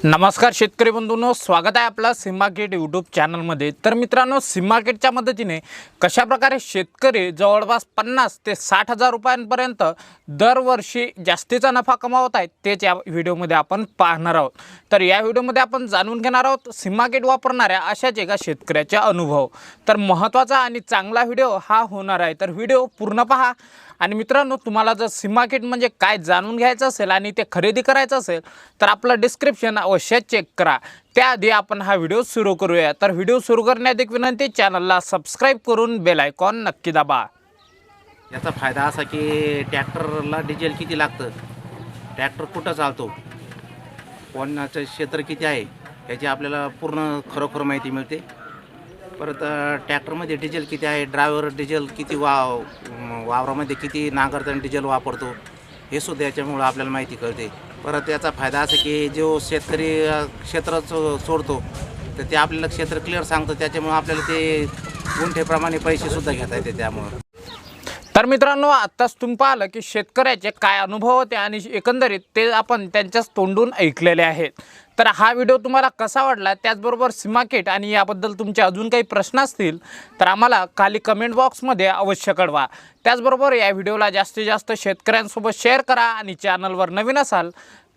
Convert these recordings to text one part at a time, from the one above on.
नमस्कार शेतकरी बंधूंनो, स्वागत आहे आपला सिम्हा किट यूट्यूब चॅनलमध्ये। तर मित्रांनो, सिम्हा किटच्या मदतीने कशा प्रकारे शेतकरी जवळपास 50 ते 60 हजार रुपयांपर्यंत दरवर्षी जास्तीचा नफा कमावत आहेत तेच या व्हिडिओमध्ये आपण पाहणार आहोत। तर या व्हिडिओमध्ये आपण जाणून घेणार आहोत सिम्हा किट वापरणाऱ्या अशाच एका शेतकऱ्याचे अनुभव। तर महत्त्वाचा आणि चांगला व्हिडिओ हा होणार आहे, तर व्हिडिओ पूर्ण पहा। आणि मित्रांनो, तुम्हाला जर सिम्हा किट म्हणजे काय जाणून घ्यायचं असेल आणि ते खरेदी करायचं असेल तर आपलं डिस्क्रिप्शन अवश्य चेक करा। त्याआधी आपण हा व्हिडिओ सुरू करूया। तर व्हिडिओ सुरू करण्यात एक विनंती, चॅनलला सबस्क्राईब करून बेल आयकॉन नक्की दाबा। याचा फायदा असा की ट्रॅक्टरला डिझेल किती लागतं, ट्रॅक्टर कुठं चालतो, कोणाचं क्षेत्र किती आहे याची आपल्याला पूर्ण खरोखर माहिती मिळते। परत ट्रॅक्टरमध्ये डिझेल किती आहे, ड्रायव्हर डिझेल किती वावरामध्ये किती नांगरताना डिझेल वापरतो हे सुद्धा याच्यामुळं आपल्याला माहिती कळते। परत याचा फायदा असा की जो शेतकरी क्षेत्र सोडतो तर ते आपल्याला क्षेत्र क्लिअर सांगतं, त्याच्यामुळं आपल्याला ते गुंठेप्रमाणे पैसेसुद्धा घेता येते त्यामुळं। तर मित्रांनो, आत्ताच तुम्ही पाहिलं की शेतकऱ्याचे काय अनुभव होते आणि एकंदरीत ते आपण त्यांच्याच तोंडून ऐकलेले आहेत। तर हा व्हिडिओ तुम्हाला कसा वाटला, त्याचबरोबर सिम्हा किट आणि याबद्दल तुमचे अजून काही प्रश्न असतील तर आम्हाला खाली कमेंट बॉक्समध्ये अवश्य कळवा। त्याचबरोबर या व्हिडिओला जास्तीत जास्त शेतकऱ्यांसोबत शेअर करा आणि चॅनलवर नवीन असाल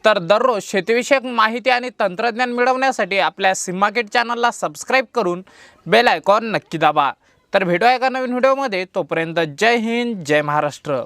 तर दररोज शेतीविषयक माहिती आणि तंत्रज्ञान मिळवण्यासाठी आपल्या सिम्हा किट चॅनलला सबस्क्राईब करून बेल आयकॉन नक्की दाबा। तर भेटूया एका नवीन व्हिडिओमध्ये, तोपर्यंत जय हिंद, जय महाराष्ट्र।